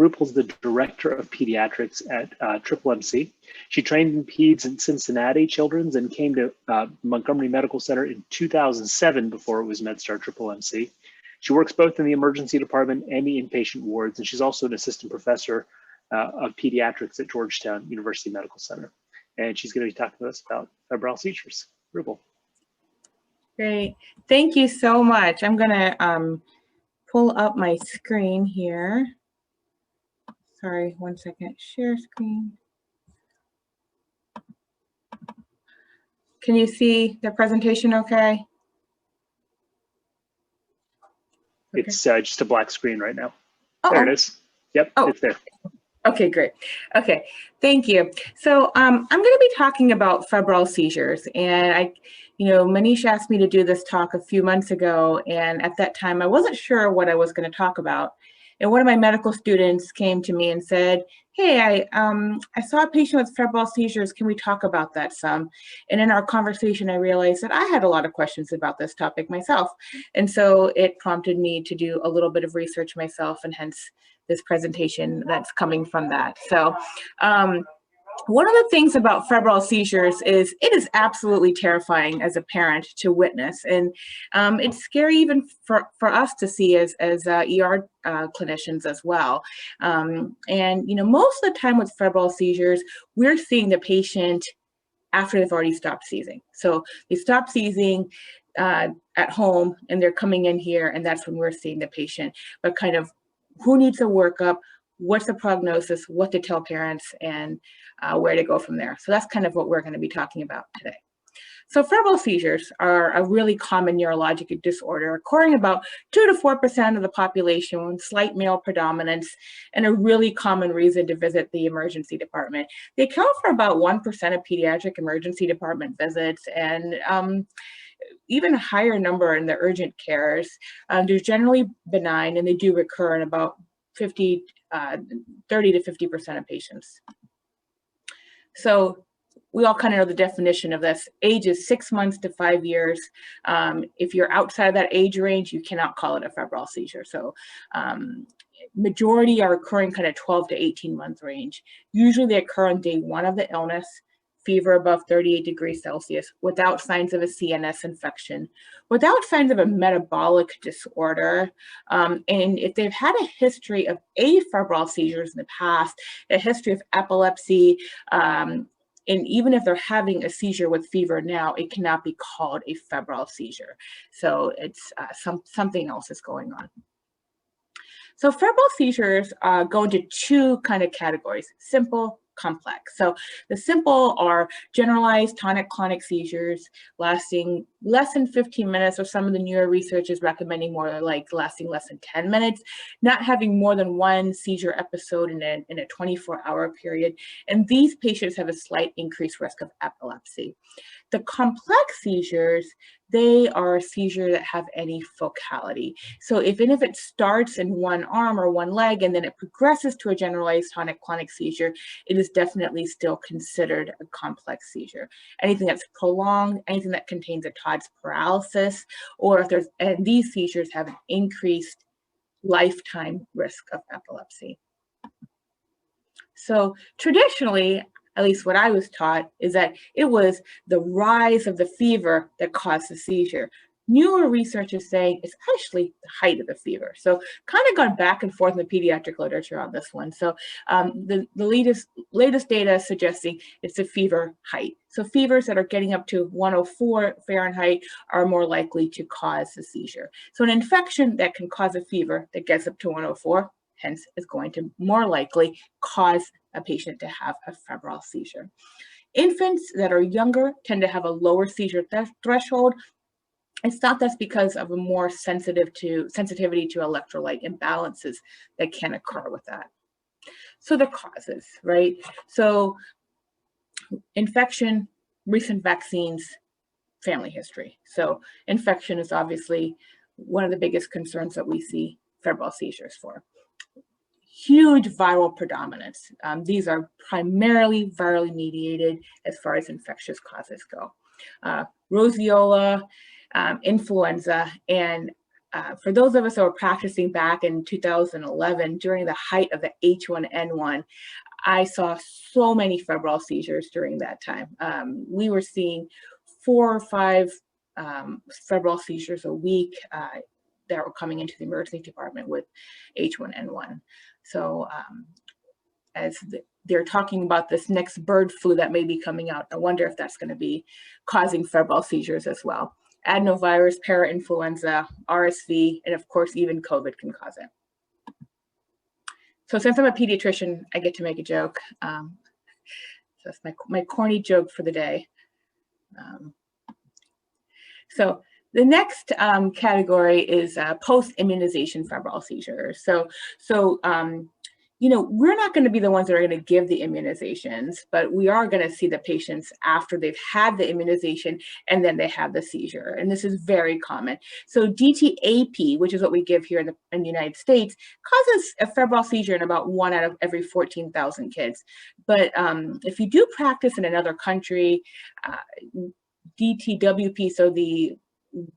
Rupal's the director of pediatrics at MMC. She trained in peds in Cincinnati Children's and came to Montgomery Medical Center in 2007 before it was MedStar MMC. She works both in the emergency department and the inpatient wards, and she's also an assistant professor of pediatrics at Georgetown University Medical Center. And she's going to be talking to us about febrile seizures. Rupal. Great. Thank you so much. I'm going to pull up my screen here. Sorry, one second. Share screen. Can you see the presentation okay? It's just a black screen right now. There it is. Yep, it's there. Okay, great. Okay, thank you. So I'm going to be talking about febrile seizures, and Manish asked me to do this talk a few months ago, and at that time I wasn't sure what I was going to talk about. And one of my medical students came to me and said, "Hey, I saw a patient with febrile seizures. Can we talk about that some?" And in our conversation, I realized that I had a lot of questions about this topic myself. And so it prompted me to do a little bit of research myself, and hence this presentation that's coming from that. So one of the things about febrile seizures is it is absolutely terrifying as a parent to witness, and it's scary even for us to see as ER clinicians as well. And most of the time with febrile seizures, we're seeing the patient after they've already stopped seizing. So they stop seizing at home, and they're coming in here, and that's when we're seeing the patient. But kind of who needs a workup, what's the prognosis, what to tell parents, and where to go from there. So that's kind of what we're going to be talking about today. So febrile seizures are a really common neurologic disorder, occurring about 2 to 4% of the population with slight male predominance, and a really common reason to visit the emergency department. They account for about 1% of pediatric emergency department visits, and even a higher number in the urgent cares. They're generally benign, and they do recur in about 30 to 50% of patients. So we all kind of know the definition of this. Age is 6 months to 5 years. If you're outside of that age range, you cannot call it a febrile seizure. So majority are occurring kind of 12 to 18 month range. Usually they occur on day 1 of the illness, fever above 38 degrees Celsius, without signs of a CNS infection, without signs of a metabolic disorder. And if they've had a history of afebrile seizures in the past, a history of epilepsy, and even if they're having a seizure with fever now, it cannot be called a febrile seizure. So it's something else is going on. So febrile seizures go into 2 kind of categories: simple, complex. So the simple are generalized tonic-clonic seizures lasting less than 15 minutes, or some of the newer research is recommending more like lasting less than 10 minutes, not having more than 1 seizure episode in a 24-hour period. And these patients have a slight increased risk of epilepsy. The complex seizures, they are a seizure that have any focality. So even if it starts in one arm or one leg and then it progresses to a generalized tonic-clonic seizure, it is definitely still considered a complex seizure. Anything that's prolonged, anything that contains a Todd's paralysis, or if there's, and these seizures have an increased lifetime risk of epilepsy. So traditionally, at least what I was taught, is that it was the rise of the fever that caused the seizure. Newer research is saying it's actually the height of the fever. So kind of gone back and forth in the pediatric literature on this one. So the latest data is suggesting it's the fever height. So fevers that are getting up to 104 Fahrenheit are more likely to cause the seizure. So an infection that can cause a fever that gets up to 104, hence is going to more likely cause a patient to have a febrile seizure. Infants that are younger tend to have a lower seizure threshold. It's not that's because of a more sensitivity to electrolyte imbalances that can occur with that. So the causes, right? So infection, recent vaccines, family history. So infection is obviously one of the biggest concerns that we see febrile seizures for. Huge viral predominance. These are primarily virally mediated as far as infectious causes go. Roseola, influenza, and for those of us that were practicing back in 2011, during the height of the H1N1, I saw so many febrile seizures during that time. We were seeing 4 or 5 febrile seizures a week that were coming into the emergency department with H1N1. So as they're talking about this next bird flu that may be coming out, I wonder if that's going to be causing febrile seizures as well. Adenovirus, parainfluenza, RSV, and of course, even COVID can cause it. So since I'm a pediatrician, I get to make a joke. So that's my corny joke for the day. So the next category is post-immunization febrile seizures. So you know, we're not going to be the ones that are going to give the immunizations, but we are going to see the patients after they've had the immunization and then they have the seizure. And this is very common. So DTaP, which is what we give here in the United States, causes a febrile seizure in about 1 out of every 14,000 kids. But if you do practice in another country, DTWP, so the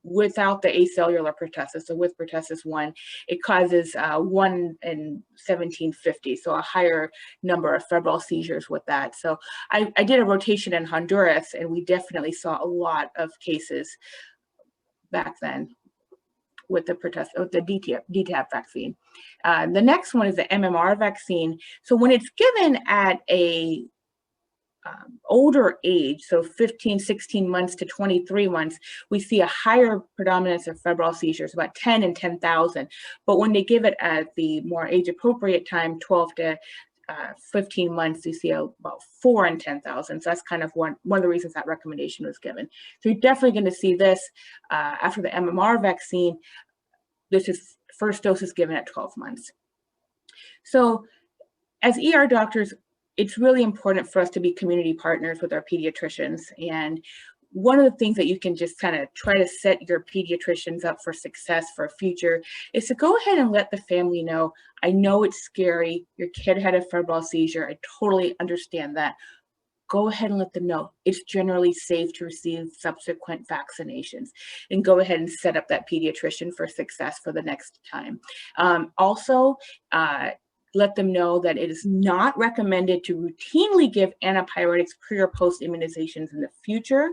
without the acellular pertussis, so with pertussis 1, it causes 1 in 1750, so a higher number of febrile seizures with that. So I did a rotation in Honduras, and we definitely saw a lot of cases back then with the DTaP vaccine. The next one is the MMR vaccine. So when it's given at a older age, so 15, 16 months to 23 months, we see a higher predominance of febrile seizures, about 10 in 10,000. But when they give it at the more age-appropriate time, 12 to 15 months, you see about 4 in 10,000. So that's kind of one of the reasons that recommendation was given. So you're definitely going to see this after the MMR vaccine. This is first dose is given at 12 months. So as ER doctors, it's really important for us to be community partners with our pediatricians. And one of the things that you can just kind of try to set your pediatricians up for success for future is to go ahead and let the family know, I know it's scary, your kid had a febrile seizure, I totally understand that. Go ahead and let them know it's generally safe to receive subsequent vaccinations, and go ahead and set up that pediatrician for success for the next time. Also, let them know that it is not recommended to routinely give antipyretics pre or post immunizations in the future.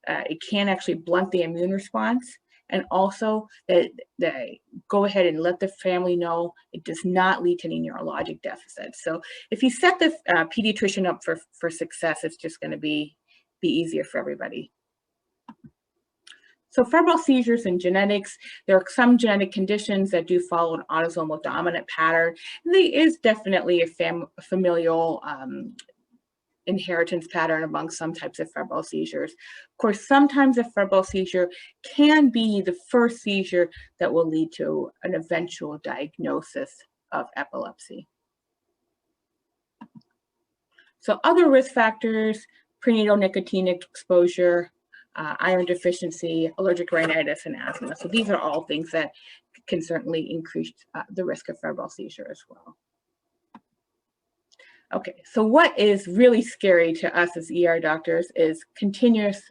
It can actually blunt the immune response. And also that go ahead and let the family know it does not lead to any neurologic deficits. So if you set the pediatrician up for success, it's just going to be easier for everybody. So febrile seizures and genetics, there are some genetic conditions that do follow an autosomal dominant pattern. There is definitely a familial inheritance pattern among some types of febrile seizures. Of course, sometimes a febrile seizure can be the first seizure that will lead to an eventual diagnosis of epilepsy. So other risk factors, prenatal nicotine exposure, iron deficiency, allergic rhinitis, and asthma. So these are all things that can certainly increase the risk of febrile seizure as well. Okay, so what is really scary to us as ER doctors is continuous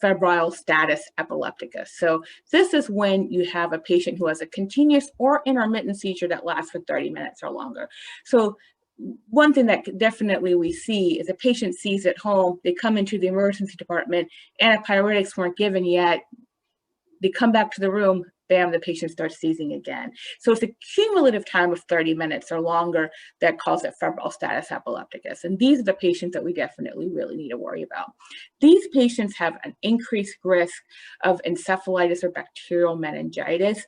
febrile status epilepticus. So this is when you have a patient who has a continuous or intermittent seizure that lasts for 30 minutes or longer. So one thing that definitely we see is a patient sees at home, they come into the emergency department, antipyretics weren't given yet, they come back to the room, bam, the patient starts seizing again. So it's a cumulative time of 30 minutes or longer that calls it febrile status epilepticus. And these are the patients that we definitely really need to worry about. These patients have an increased risk of encephalitis or bacterial meningitis.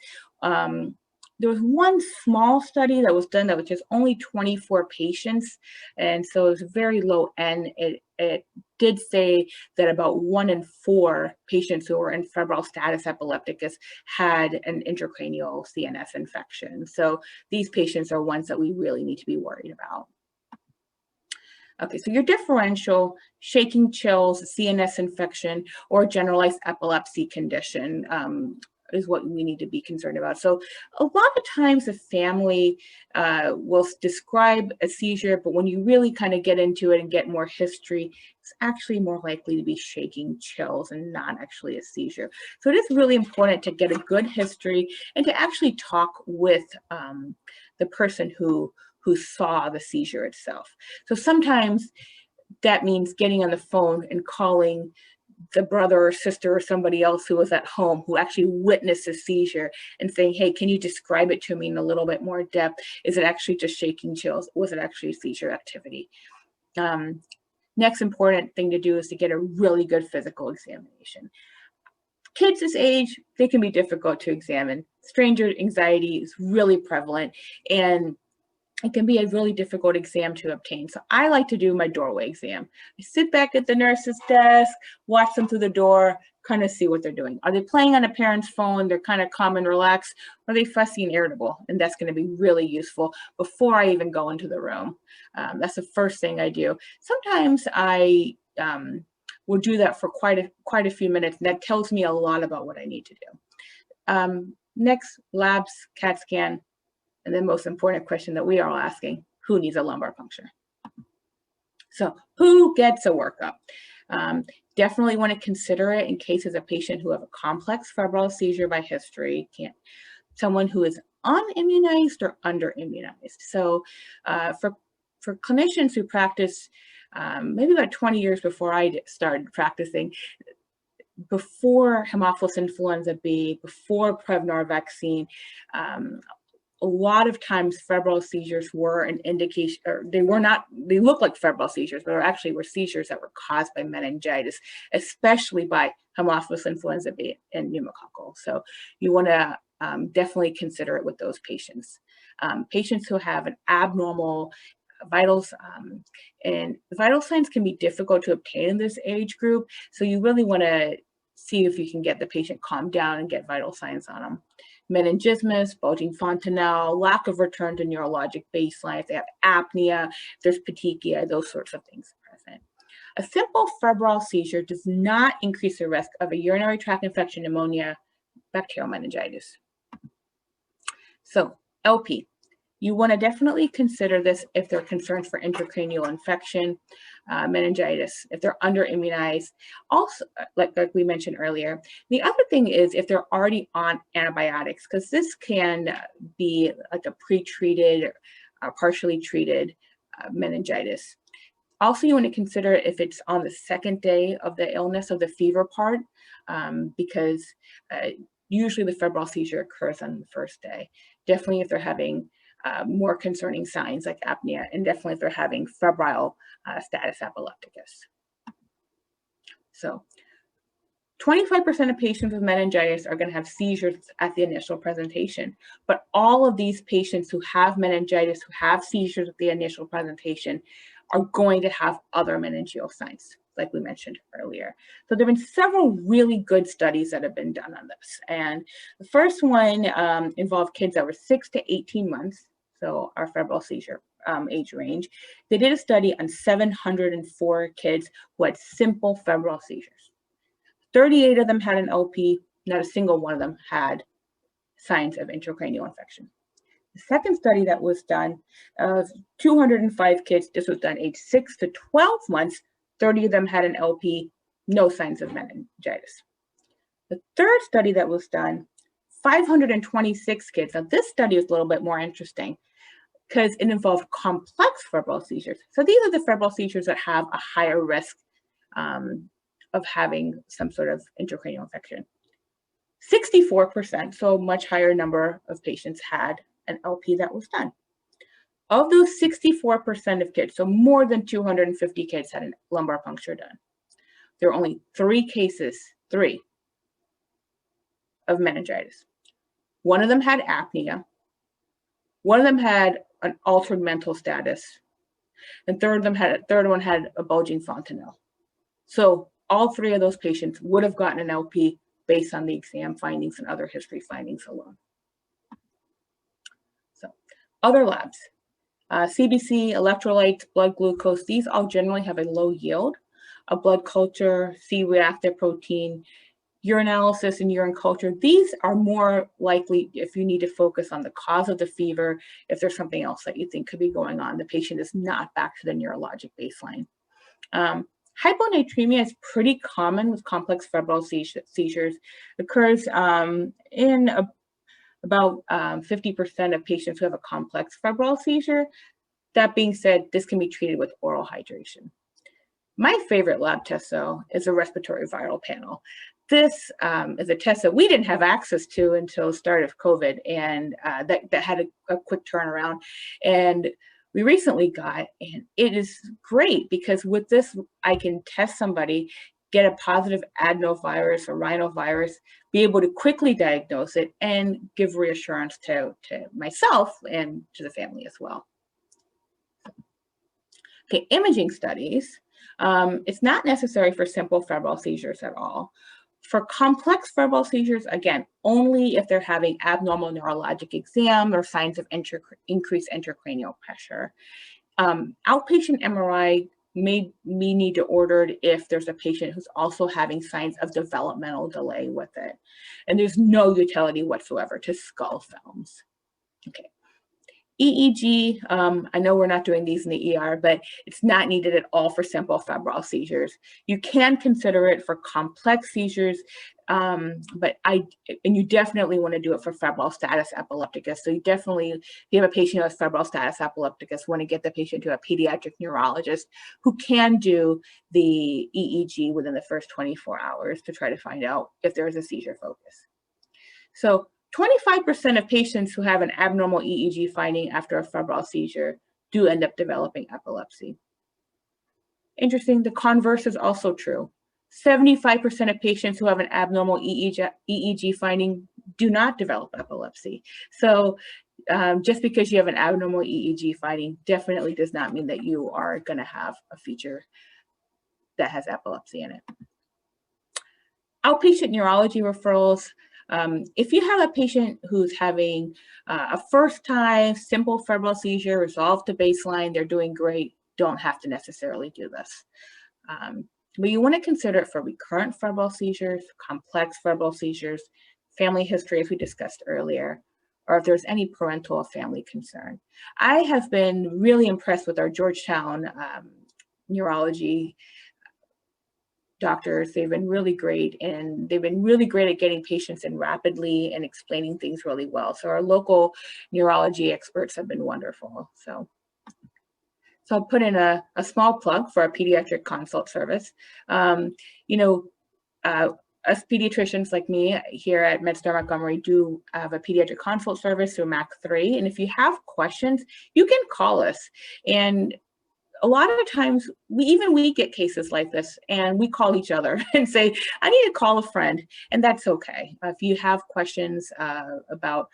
There was one small study that was done that was just only 24 patients. And so it was very low N. It did say that about 1 in 4 patients who were in febrile status epilepticus had an intracranial CNS infection. So these patients are ones that we really need to be worried about. Okay, so your differential, shaking, chills, CNS infection, or generalized epilepsy condition is what we need to be concerned about. So a lot of times the family will describe a seizure, but when you really kind of get into it and get more history, it's actually more likely to be shaking, chills, and not actually a seizure. So it is really important to get a good history and to actually talk with the person who saw the seizure itself. So sometimes that means getting on the phone and calling the brother or sister or somebody else who was at home who actually witnessed a seizure and saying, hey, can you describe it to me in a little bit more depth? Is it actually just shaking, chills? Was it actually seizure activity? Next important thing to do is to get a really good physical examination. Kids this age, they can be difficult to examine. Stranger anxiety is really prevalent, and it can be a really difficult exam to obtain. So I like to do my doorway exam. I sit back at the nurse's desk, watch them through the door, kind of see what they're doing. Are they playing on a parent's phone? They're kind of calm and relaxed. Or are they fussy and irritable? And that's going to be really useful before I even go into the room. That's the first thing I do. Sometimes I will do that for quite a few minutes, and that tells me a lot about what I need to do. Next, labs, CAT scan. And the most important question that we are all asking, who needs a lumbar puncture? So who gets a workup? Definitely want to consider it in cases of patients who have a complex febrile seizure by history, someone who is unimmunized or under-immunized. So for clinicians who practice maybe about 20 years before I started practicing, before Haemophilus influenza B, before Mmr Vaccine, a lot of times febrile seizures were an indication, or they look like febrile seizures, but actually were seizures that were caused by meningitis, especially by Haemophilus influenza B and pneumococcal. So you want to definitely consider it with those patients. Patients who have an abnormal vitals, and the vital signs can be difficult to obtain in this age group. So you really want to see if you can get the patient calmed down and get vital signs on them. Meningismus, bulging fontanelle, lack of return to neurologic baseline, if they have apnea, if there's petechia, those sorts of things present. A simple febrile seizure does not increase the risk of a urinary tract infection, pneumonia, bacterial meningitis. So LP, you want to definitely consider this if there are concerns for intracranial infection, meningitis, if they're under-immunized. Also, like we mentioned earlier, the other thing is if they're already on antibiotics, because this can be like a pre-treated, partially treated meningitis. Also, you want to consider if it's on the second day of the illness, of the fever part, because usually the febrile seizure occurs on the first day. Definitely if they're having more concerning signs like apnea, and definitely if they're having febrile status epilepticus. So 25% of patients with meningitis are going to have seizures at the initial presentation, but all of these patients who have meningitis, who have seizures at the initial presentation, are going to have other meningeal signs, like we mentioned earlier. So there have been several really good studies that have been done on this. And the first one involved kids that were 6 to 18 months, so our febrile seizure age range. They did a study on 704 kids who had simple febrile seizures. 38 of them had an LP, not a single one of them had signs of intracranial infection. The second study that was done, 205 kids, this was done age 6 to 12 months, 30 of them had an LP, no signs of meningitis. The third study that was done, 526 kids. Now this study is a little bit more interesting because it involved complex febrile seizures. So these are the febrile seizures that have a higher risk of having some sort of intracranial infection. 64%, so a much higher number of patients had an LP that was done. Of those 64% of kids, so more than 250 kids had a lumbar puncture done. There are only 3 cases, 3, of meningitis. One of them had apnea. One of them had an altered mental status. And third one had a bulging fontanelle. So all 3 of those patients would have gotten an LP based on the exam findings and other history findings alone. So other labs, CBC, electrolytes, blood glucose, these all generally have a low yield. A blood culture, C-reactive protein, urinalysis and urine culture, these are more likely if you need to focus on the cause of the fever, if there's something else that you think could be going on, the patient is not back to the neurologic baseline. Hyponatremia is pretty common with complex febrile seizures. Occurs in about 50% of patients who have a complex febrile seizure. That being said, this can be treated with oral hydration. My favorite lab test, though, is a respiratory viral panel. This is a test that we didn't have access to until the start of COVID, and that had a quick turnaround. And we recently got, and it is great because with this, I can test somebody, get a positive adenovirus or rhinovirus, be able to quickly diagnose it, and give reassurance to myself and to the family as well. Okay, imaging studies. It's not necessary for simple febrile seizures at all. For complex febrile seizures, again, only if they're having abnormal neurologic exam or signs of increased intracranial pressure. Outpatient MRI may need to order it if there's a patient who's also having signs of developmental delay with it. And there's no utility whatsoever to skull films. Okay. EEG, I know we're not doing these in the ER, but it's not needed at all for simple febrile seizures. You can consider it for complex seizures, and you definitely want to do it for febrile status epilepticus. So you definitely, if you have a patient who has febrile status epilepticus, want to get the patient to a pediatric neurologist who can do the EEG within the first 24 hours to try to find out if there is a seizure focus. So 25% of patients who have an abnormal EEG finding after a febrile seizure do end up developing epilepsy. Interesting, the converse is also true. 75% of patients who have an abnormal EEG finding do not develop epilepsy. So just because you have an abnormal EEG finding definitely does not mean that you are going to have a feature that has epilepsy in it. Outpatient neurology referrals. If you have a patient who's having a first-time simple febrile seizure, resolved to baseline, they're doing great, don't have to necessarily do this. But you want to consider it for recurrent febrile seizures, complex febrile seizures, family history, as we discussed earlier, or if there's any parental or family concern. I have been really impressed with our Georgetown neurology doctors. They've been really great, and they've been really great at getting patients in rapidly and explaining things really well. So our local neurology experts have been wonderful. So I'll put in a small plug for our pediatric consult service. Us pediatricians like me here at MedStar Montgomery do have a pediatric consult service through MAC3. And if you have questions, you can call us. And a lot of the times, we get cases like this, and we call each other and say, I need to call a friend, and that's okay. If you have questions about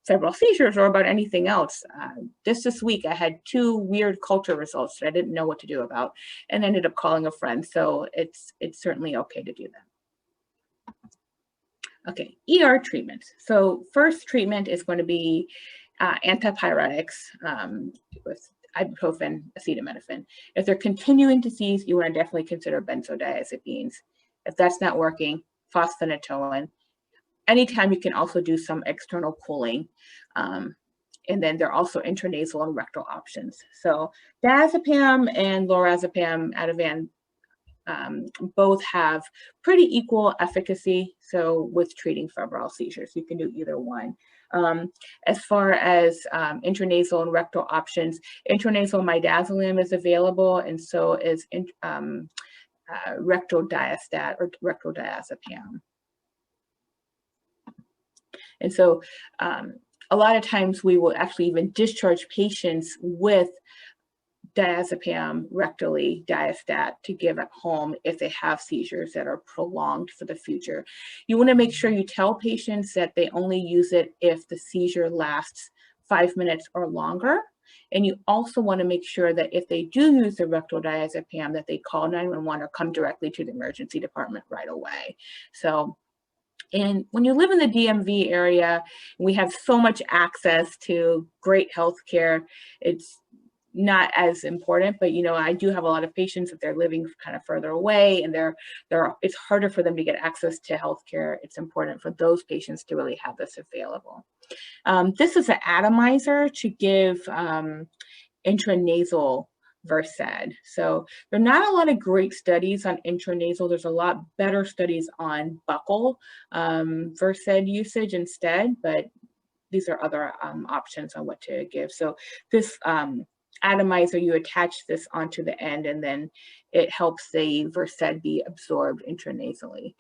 febrile seizures or about anything else, this week I had 2 weird culture results that I didn't know what to do about, and ended up calling a friend. So it's certainly okay to do that. Okay, ER treatments. So first treatment is going to be antipyretics with ibuprofen, acetaminophen. If they're continuing to seize, you want to definitely consider benzodiazepines. If that's not working, fosphenytoin. Anytime you can also do some external cooling. And then there are also intranasal and rectal options. So diazepam and lorazepam, Ativan, both have pretty equal efficacy. So with treating febrile seizures, you can do either one. As far as intranasal and rectal options, intranasal midazolam is available, and so is rectal diastat or rectal diazepam. And so a lot of times we will actually even discharge patients with diazepam rectally, diastat, to give at home if they have seizures that are prolonged for the future. You want to make sure you tell patients that they only use it if the seizure lasts 5 minutes or longer. And you also want to make sure that if they do use the rectal diazepam, that they call 911 or come directly to the emergency department right away. So, and when you live in the DMV area, we have so much access to great healthcare. It's not as important, but I do have a lot of patients that they're living kind of further away, and it's harder for them to get access to healthcare. It's important for those patients to really have this available. This is an atomizer to give intranasal Versed. So there are not a lot of great studies on intranasal. There's a lot better studies on buccal Versed usage instead, but these are other options on what to give. So this atomizer, you attach this onto the end, and then it helps the Versed be absorbed intranasally.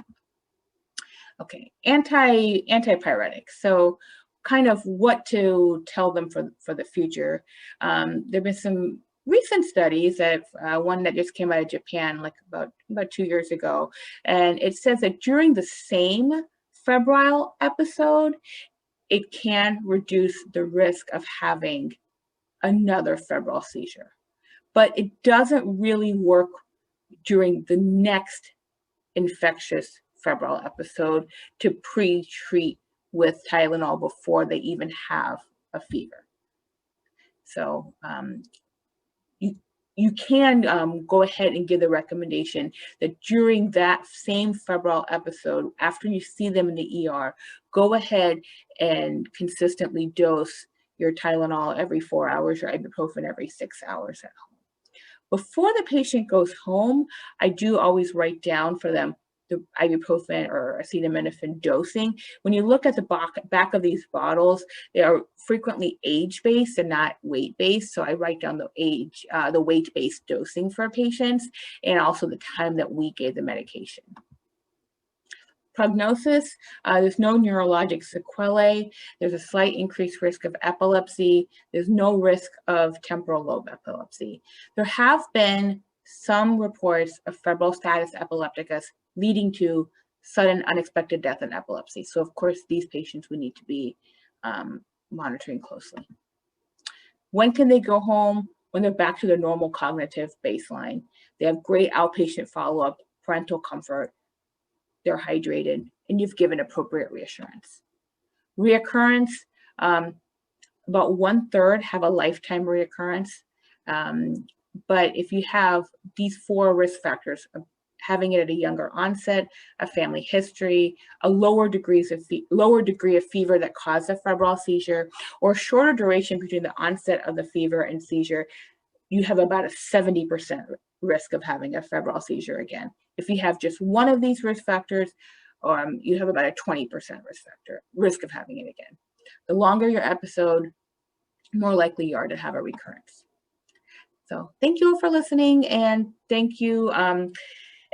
Okay, antipyretics. So kind of what to tell them for the future. There have been some recent studies that one that just came out of Japan like about 2 years ago, and it says that during the same febrile episode, it can reduce the risk of having another febrile seizure, but it doesn't really work during the next infectious febrile episode to pre-treat with Tylenol before they even have a fever. So you can go ahead and give the recommendation that during that same febrile episode, after you see them in the ER, go ahead and consistently dose your Tylenol every 4 hours, your ibuprofen every 6 hours at home. Before the patient goes home, I do always write down for them the ibuprofen or acetaminophen dosing. When you look at the back of these bottles, they are frequently age-based and not weight-based. So I write down the weight-based dosing for patients and also the time that we gave the medication. Prognosis, there's no neurologic sequelae. There's a slight increased risk of epilepsy. There's no risk of temporal lobe epilepsy. There have been some reports of febrile status epilepticus leading to sudden unexpected death in epilepsy. So of course, these patients we need to be monitoring closely. When can they go home? When they're back to their normal cognitive baseline. They have great outpatient follow-up, parental comfort, they're hydrated, and you've given appropriate reassurance. Reoccurrence, about 1/3 have a lifetime reoccurrence. But if you have these 4 risk factors, of having it at a younger onset, a family history, a lower degree of fever that caused a febrile seizure, or shorter duration between the onset of the fever and seizure, you have about a 70% risk of having a febrile seizure again. If you have just one of these risk factors, you have about a 20% risk of having it again. The longer your episode, more likely you are to have a recurrence. So thank you all for listening, and thank you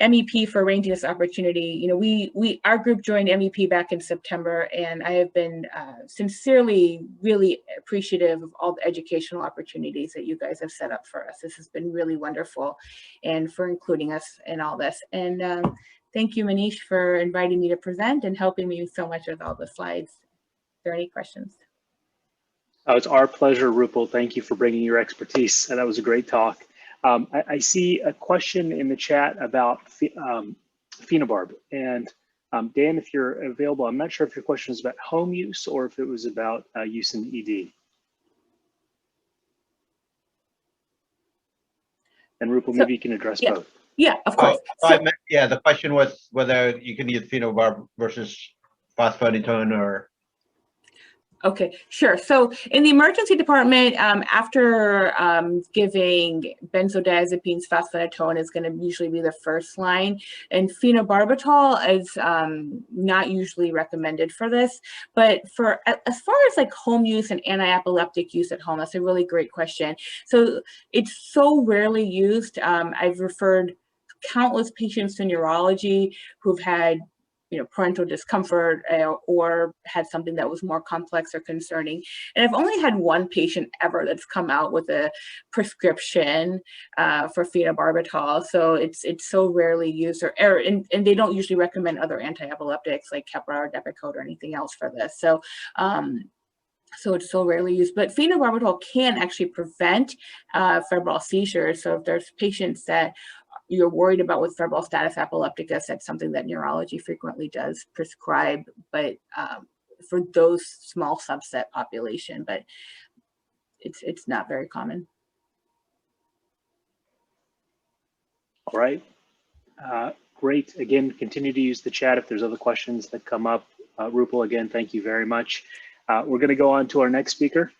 MEP for arranging this opportunity. You know, our group joined MEP back in September, and I have been sincerely really appreciative of all the educational opportunities that you guys have set up for us. This has been really wonderful, and for including us in all this. And thank you, Manish, for inviting me to present and helping me so much with all the slides. Are there any questions? Oh, it's our pleasure, Rupal. Thank you for bringing your expertise. That was a great talk. I see a question in the chat about phenobarb. And Dan, if you're available, I'm not sure if your question is about home use or if it was about use in ED. And Rupal, maybe you can address both. Yeah, of course. Yeah, the question was whether you can use phenobarb versus phosphodiesterone or... Okay, sure. So in the emergency department, after giving benzodiazepines, phosphodiesterone is going to usually be the first line, and phenobarbital is not usually recommended for this. But for as far as like home use and anti-epileptic use at home, that's a really great question. So it's so rarely used. I've referred countless patients to neurology who've had parental discomfort or had something that was more complex or concerning. And I've only had one patient ever that's come out with a prescription for phenobarbital. So it's so rarely used, and they don't usually recommend other anti-epileptics like Keppra or Depakote or anything else for this. So it's so rarely used, but phenobarbital can actually prevent febrile seizures. So if there's patients that you're worried about with febrile status epilepticus, that's something that neurology frequently does prescribe, but for those small subset population, but it's not very common. All right, great. Again, continue to use the chat if there's other questions that come up. Rupal, again, thank you very much. We're going to go on to our next speaker.